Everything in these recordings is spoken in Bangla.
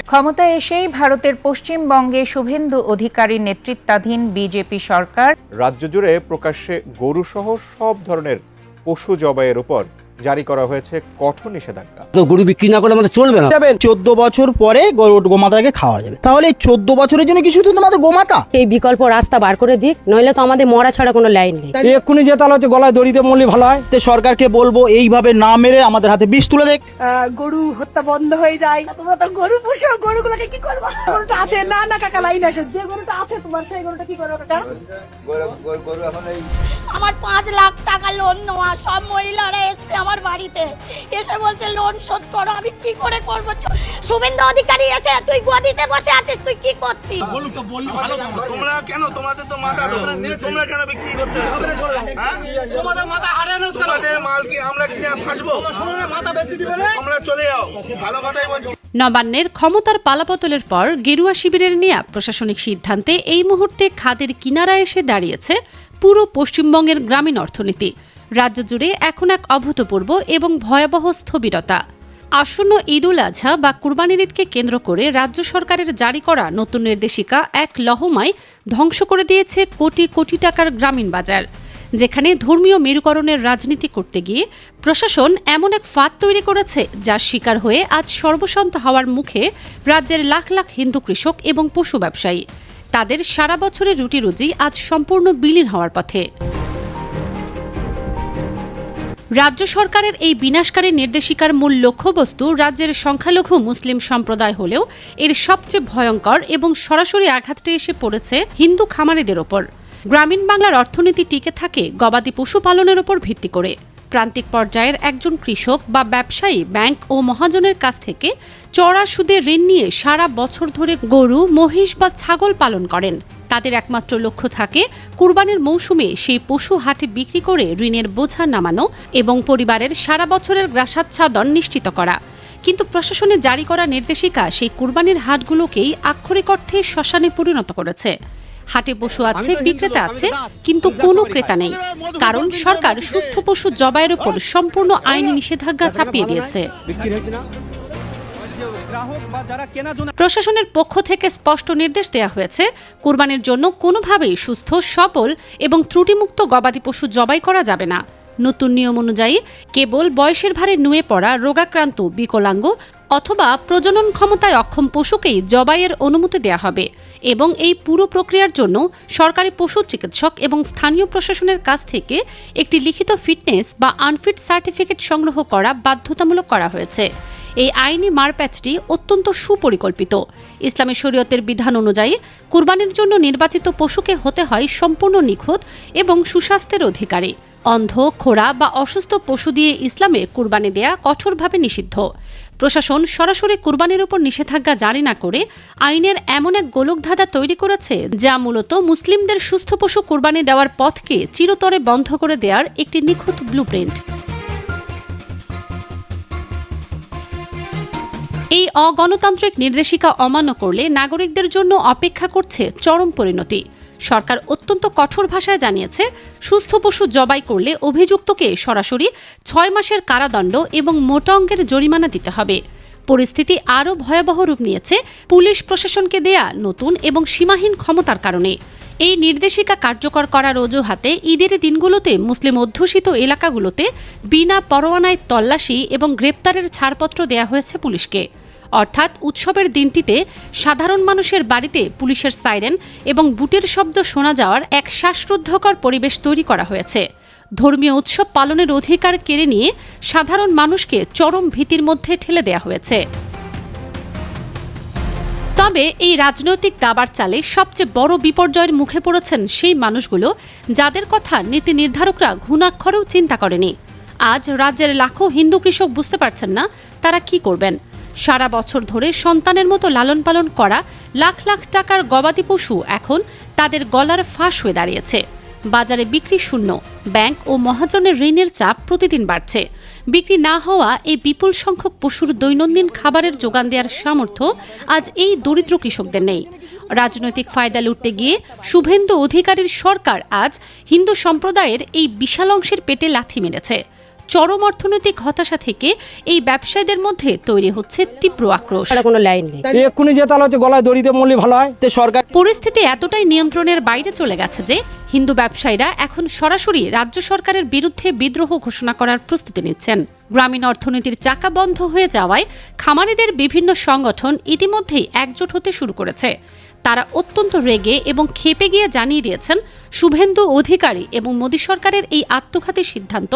ক্ষমতায় এসেই ভারতের পশ্চিমবঙ্গে শুভেন্দু অধিকারীর নেতৃত্বাধীন বিজেপি সরকার রাজ্য জুড়ে প্রকাশ্যে গরুসহ সব ধরনের পশু জবাইয়ের উপর জারি করা হয়েছে কঠোর নিষেধাজ্ঞা। গরু বিক্রি না করলে আমাদের চলবে না। 14 বছর পরে গোমাতাকে খাওয়া যাবে, তাহলে এই 14 বছরের জন্য কি শুধু তোমাদের গোমাতা? এই বিকল্প রাস্তা বার করে দিক, নইলে তো আমাদের মরা ছাড়া কোনো লাইন নেই। এক্ষুনি যে তাহলে হচ্ছে গলায় দড়িতে মরলে ভালো হয়। তো সরকারকে বলবো এইভাবে না মেরে আমাদের হাতে বিষ তুলে দেখ। গরু হত্যা বন্ধ হয়ে যায়। তোমরা তো গরু পুষো, গরুগুলোকে কি করবা? গরুটা আছে না না কাকা, লাইন আসে, যে গরুটা আছে তোমার সেই গরুটা কি করবে কাকা? আমার 5 লাখ টাকা লোন নেওয়া, সব মহিলারা এসছে আমার বাড়িতে, এসে বলছে লোন শোধ করো। আমি কি করে করবো? শুভেন্দু অধিকারী এসে তুই গদিতে বসে আছিস, তুই কি করছিস? তোমরা কেন, তোমাদের তো মাথা, তোমরা কেন বিক্রি করতে আসছো? তোমাদের মাথা হারানো, তোমাদের মাল কি আমরা কি ফাঁসবো? মাথা বেশি দিবে না, তোমরা চলে যাও। ভালো কথাই বলছি। নবান্নের ক্ষমতার পালাবদলের পর গেরুয়া শিবিরের নেয়া প্রশাসনিক সিদ্ধান্তে এই মুহূর্তে খাদের কিনারায় এসে দাঁড়িয়েছে পুরো পশ্চিমবঙ্গের গ্রামীণ অর্থনীতি। রাজ্য জুড়ে এখন এক অভূতপূর্ব এবং ভয়াবহ স্থবিরতা। আসন্ন ঈদ উল আজহা বা কুরবানির ঈদকে কেন্দ্র করে রাজ্য সরকারের জারি করা নতুন নির্দেশিকা এক লহমায় ধ্বংস করে দিয়েছে কোটি কোটি টাকার গ্রামীণ বাজার, যেখানে ধর্মীয় মেরুকরণের রাজনীতি করতে গিয়ে প্রশাসন এমন এক ফাঁদ তৈরি করেছে যার শিকার হয়ে আজ সর্বশান্ত হওয়ার মুখে রাজ্যের লাখ লাখ হিন্দু কৃষক এবং পশু ব্যবসায়ী। তাদের সারা বছরের রুটি রুজি আজ সম্পূর্ণ বিলীন হওয়ার পথে। রাজ্য সরকারের এই বিনাশকারী নির্দেশিকার মূল লক্ষ্যবস্তু রাজ্যের সংখ্যালঘু মুসলিম সম্প্রদায় হলেও এর সবচেয়ে ভয়ঙ্কর এবং সরাসরি আঘাতটি এসে পড়েছে হিন্দু খামারিদের ওপর। গ্রামীণ বাংলার অর্থনীতি টিকে থাকে গবাদি পশু পালনের ওপর ভিত্তি করে। প্রান্তিক পর্যায়ের একজন কৃষক বা ব্যবসায়ী ব্যাংক ও মহাজনের কাছ থেকে চড়া সুদে ঋণ নিয়ে সারা বছর ধরে গরু, মহিষ বা ছাগল পালন করেন। তাদের একমাত্র লক্ষ্য থাকে কুরবানির মৌসুমে সেই পশু হাটে বিক্রি করে ঋণের বোঝা নামানো এবং পরিবারের সারা বছরের গ্রাসাচ্ছাদন নিশ্চিত করা। কিন্তু প্রশাসনের জারি করা নির্দেশিকা সেই কুরবানির হাটগুলোকেই আক্ষরিক অর্থে শ্মশানে পরিণত করেছে। হাটে পশু আছে, বিক্রেতা আছে, কিন্তু কোনো ক্রেতা নেই, কারণ সরকার সুস্থ পশু জবাইয়ের উপর সম্পূর্ণ আইনি নিষেধাজ্ঞা চাপিয়ে দিয়েছে। প্রশাসনের পক্ষ থেকে স্পষ্ট নির্দেশ দেওয়া হয়েছে, কুরবানির জন্য কোনোভাবেই সুস্থ, সবল এবং ত্রুটিমুক্ত গবাদি পশু জবাই করা যাবে না। নতুন নিয়ম অনুযায়ী কেবল বয়সের ভারে নুয়ে পড়া, রোগাক্রান্ত, বিকলাঙ্গ অথবা প্রজনন ক্ষমতায় অক্ষম পশুকেই জবাইয়ের অনুমতি দেওয়া হবে এবং এই পুরো প্রক্রিয়ার জন্য সরকারি পশু চিকিৎসক এবং স্থানীয় প্রশাসনের কাছ থেকে একটি লিখিত ফিটনেস বা আনফিট সার্টিফিকেট সংগ্রহ করা বাধ্যতামূলক করা হয়েছে। এই আইনি মারপ্যাচটি অত্যন্ত সুপরিকল্পিত। ইসলামী শরীয়তের বিধান অনুযায়ী কুরবানির জন্য নির্বাচিত পশুকে হতে হয় সম্পূর্ণ নিখুঁত এবং সুস্বাস্থ্যের অধিকারী। অন্ধ, খোড়া বা অসুস্থ পশু দিয়ে ইসলামে কুরবানি দেয়া কঠোরভাবে নিষিদ্ধ। প্রশাসন সরাসরি কুরবানির উপর নিষেধাজ্ঞা জারি না করে আইনের এমন এক গোলকধাঁধা তৈরি করেছে যা মূলত মুসলিমদের সুস্থ পশু কুরবানি দেওয়ার পথকে চিরতরে বন্ধ করে দেওয়ার একটি নিখুঁত ব্লুপ্রিন্ট। এই অগণতান্ত্রিক নির্দেশিকা অমান্য করলে নাগরিকদের জন্য অপেক্ষা করছে চরম পরিণতি। সরকার অত্যন্ত কঠোর ভাষায় জানিয়েছে, সুস্থ পশু জবাই করলে অভিযুক্তকে সরাসরি 6 মাসের কারাদণ্ড এবং মোটা অঙ্কের জরিমানা দিতে হবে। পরিস্থিতি আরও ভয়াবহ রূপ নিয়েছে পুলিশ প্রশাসনকে দেয়া নতুন এবং সীমাহীন ক্ষমতার কারণে। এই নির্দেশিকা কার্যকর করার অজুহাতে ঈদের দিনগুলোতে মুসলিম অধ্যুষিত এলাকাগুলোতে বিনা পরোয়ানায় তল্লাশি এবং গ্রেপ্তারের ছাড়পত্র দেয়া হয়েছে পুলিশকে। অর্থাৎ উৎসবের দিনটিতে সাধারণ মানুষের বাড়িতে পুলিশের সাইরেন এবং বুটের শব্দ শোনা যাওয়ার এক শ্বাসরুদ্ধকর পরিবেশ তৈরি করা হয়েছে। ধর্মীয় উৎসব পালনের অধিকার কেড়ে নিয়ে সাধারণ মানুষকে চরম ভীতির মধ্যে ঠেলে দেওয়া হয়েছে। তবে এই রাজনৈতিক দাবার চালে সবচেয়ে বড় বিপর্যয়ের মুখে পড়েছেন সেই মানুষগুলো যাদের কথা নীতি নির্ধারকরা ঘুণাক্ষরেও চিন্তা করেনি। আজ রাজ্যের লাখো হিন্দু কৃষক বুঝতে পারছেন না তারা কি করবেন। সারা বছর ধরে সন্তানের মতো লালন পালন করা লাখ লাখ টাকার গবাদি পশু এখন তাদের গলার ফাঁস হয়ে দাঁড়িয়েছে। বাজারে বিক্রি শূন্য, ব্যাংক ও মহাজনের ঋণের চাপ প্রতিদিন বাড়ছে। বিক্রি না হওয়া এই বিপুল সংখ্যক পশুর দৈনন্দিন খাবারের যোগান দেওয়ার সামর্থ্য আজ এই দরিদ্র কৃষকদের নেই। রাজনৈতিক ফায়দা লুটতে গিয়ে শুভেন্দু অধিকারীর সরকার আজ হিন্দু সম্প্রদায়ের এই বিশাল অংশের পেটে লাথি মেরেছে। চরম অর্থনৈতিক হতাশা থেকে এই ব্যবসায়ীদের মধ্যে তৈরি হচ্ছে তীব্র আক্রোশ। ছাড়া কোনো লাইন নেই। এক্ষুনি যে তাহলে হচ্ছে গলায় দড়িতে মরলে ভালো হয়। তো সরকার পরিস্থিতি এতটাই নিয়ন্ত্রণের বাইরে চলে গেছে যে হিন্দু ব্যবসায়ীরা এখন সরাসরি রাজ্য সরকারের বিরুদ্ধে বিদ্রোহ ঘোষণা করার প্রস্তুতি নিচ্ছেন। গ্রামীণ অর্থনীতির চাকা বন্ধ হয়ে যাওয়ায় খামারিদের বিভিন্ন সংগঠন ইতিমধ্যেই একজোট হতে শুরু করেছে। তারা অত্যন্ত রেগে এবং ক্ষেপে গিয়ে জানিয়ে দিয়েছেন শুভেন্দু অধিকারী এবং মোদী সরকারের এই আত্মঘাতী সিদ্ধান্ত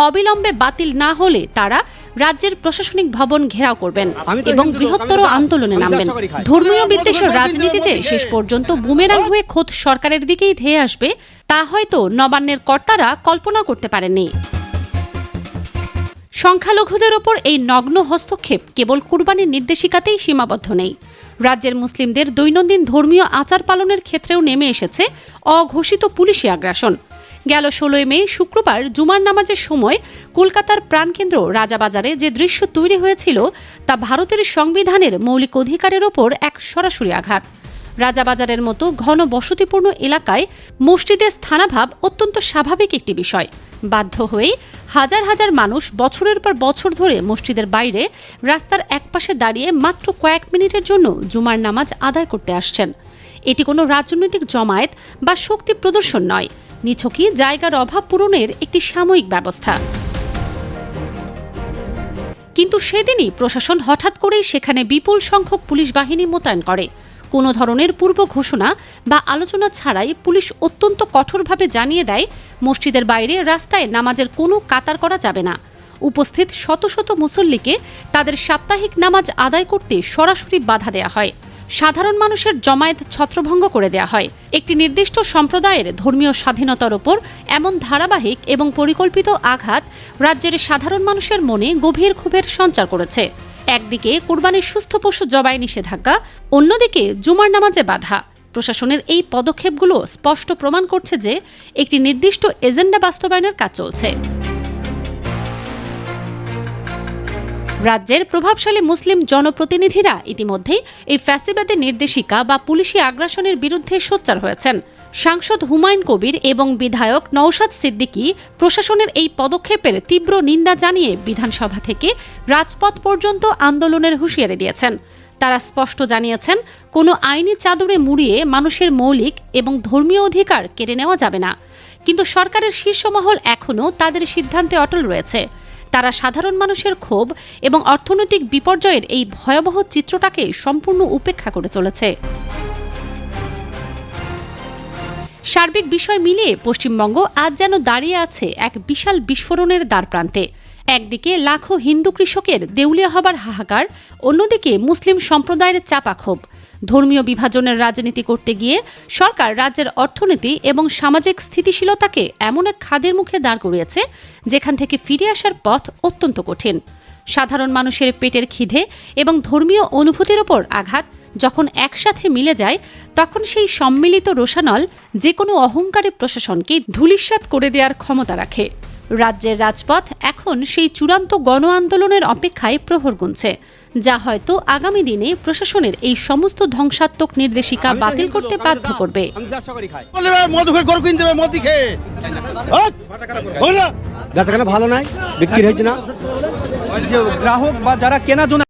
অবিলম্বে বাতিল না হলে তারা রাজ্যের প্রশাসনিক ভবন ঘেরাও করবেন এবং বৃহত্তর আন্দোলনে নামবেন। ধর্মীয় বিদ্বেষের রাজনীতি যে শেষ পর্যন্ত বুমেরাং হয়ে খোদ সরকারের দিকেই ধেয়ে আসবে তা হয়তো নবান্নের কর্তারা কল্পনা করতে পারেননি। সংখ্যালঘুদের ওপর এই নগ্ন হস্তক্ষেপ কেবল কুরবানির নির্দেশিকাতেই সীমাবদ্ধ নেই। রাজ্যের মুসলিমদের দৈনন্দিন ধর্মীয় আচার পালনের ক্ষেত্রেও নেমে এসেছে অঘোষিত পুলিশি আগ্রাসন। গেল 16 মে শুক্রবার জুমার নামাজের সময় কলকাতার প্রাণকেন্দ্র রাজাবাজারে যে দৃশ্য তৈরি হয়েছিল তা ভারতের সংবিধানের মৌলিক অধিকারের ওপর এক সরাসরি আঘাত। রাজাবাজারের মতো ঘন বসতিপূর্ণ এলাকায় মসজিদের স্থানাভাব অত্যন্ত স্বাভাবিক একটি বিষয়। বাধ্য হয়ে হাজার হাজার মানুষ বছরের পর বছর ধরে মসজিদের বাইরে রাস্তার একপাশে দাঁড়িয়ে মাত্র কয়েক মিনিটের জন্য জুমার নামাজ আদায় করতে আসছেন। এটি কোনো রাজনৈতিক জমায়েত বা শক্তি প্রদর্শন নয়, নিছকই জায়গার অভাব পূরণের একটি সাময়িক ব্যবস্থা। কিন্তু সেদিনই প্রশাসন হঠাৎ করেই সেখানে বিপুল সংখ্যক পুলিশ বাহিনী মোতায়েন করে। কোনো ধরনের পূর্ব ঘোষণা বা আলোচনা ছাড়াই পুলিশ অত্যন্ত কঠোরভাবে জানিয়ে দেয় মসজিদের বাইরে রাস্তায় নামাজের কোনো কাতার করা যাবে না। উপস্থিত শত শত মুসল্লিকে তাদের সাপ্তাহিক নামাজ আদায় করতে সরাসরি বাধা দেয়া হয়। সাধারণ মানুষের জমায়েত ছত্রভঙ্গ করে দেয়া হয়। একটি নির্দিষ্ট সম্প্রদায়ের ধর্মীয় স্বাধীনতার ওপর এমন ধারাবাহিক এবং পরিকল্পিত আঘাত রাজ্যের সাধারণ মানুষের মনে গভীর ক্ষোভের সঞ্চার করেছে। একদিকে কুরবানির সুস্থ পশু জবাই নিষেধাজ্ঞা, অন্যদিকে জুমার নামাজে বাধা। প্রশাসনের এই পদক্ষেপগুলো স্পষ্ট প্রমাণ করছে যে একটি নির্দিষ্ট এজেন্ডা বাস্তবায়নের কাজ চলছে। রাজ্যের প্রভাবশালী মুসলিম জনপ্রতিনিধিরা ইতিমধ্যেই এই ফ্যাসিবাদী নির্দেশিকা বা পুলিশি আগ্রাসনের বিরুদ্ধে সোচ্চার হয়েছেন। সাংসদ হুমায়ুন কবির এবং বিধায়ক নওশাদ সিদ্দিকী প্রশাসনের এই পদক্ষেপের তীব্র নিন্দা জানিয়ে বিধানসভা থেকে রাজপথ পর্যন্ত আন্দোলনের হুঁশিয়ারি দিয়েছেন। তারা স্পষ্ট জানিয়েছেন, কোনো আইনি চাদরে মুড়িয়ে মানুষের মৌলিক এবং ধর্মীয় অধিকার কেড়ে নেওয়া যাবে না। কিন্তু সরকারের শীর্ষ মহল এখনও তাদের সিদ্ধান্তে অটল রয়েছে। তারা সাধারণ মানুষের ক্ষোভ এবং অর্থনৈতিক বিপর্যয়ের এই ভয়াবহ চিত্রটাকে সম্পূর্ণ উপেক্ষা করে চলেছে। সার্বিক বিষয় মিলিয়ে পশ্চিমবঙ্গ আজ যেন দাঁড়িয়ে আছে এক বিশাল বিস্ফোরণের দ্বারপ্রান্তে। একদিকে লাখো হিন্দু কৃষকের দেউলিয়া হবার হাহাকার, অন্যদিকে মুসলিম সম্প্রদায়ের চাপা ক্ষোভ। ধর্মীয় বিভাজনের রাজনীতি করতে গিয়ে সরকার রাজ্যের অর্থনীতি এবং সামাজিক স্থিতিশীলতাকে এমন এক খাদের মুখে দাঁড় করিয়েছে যেখান থেকে ফিরে আসার পথ অত্যন্ত কঠিন। সাধারণ মানুষের পেটের খিদে এবং ধর্মীয় অনুভূতির ওপর আঘাত যখন একসাথে মিলে যায়, তখন সেই সম্মিলিত রোষানল যে কোনো অহংকারী প্রশাসনকে ধূলিসাৎ করে দেওয়ার ক্ষমতা রাখে। রাজ্যের রাজপথ এখন সেই চূড়ান্ত গণ আন্দোলনের অপেক্ষায় প্রহর গুনছে, যা হয়তো আগামী দিনে প্রশাসনের এই সমস্ত ধ্বংসাত্মক নির্দেশিকা বাতিল করতে বাধ্য করবে। ভালো নাই, বিক্রি হয়েছে না, গ্রাহক বা যারা কেনার জন্য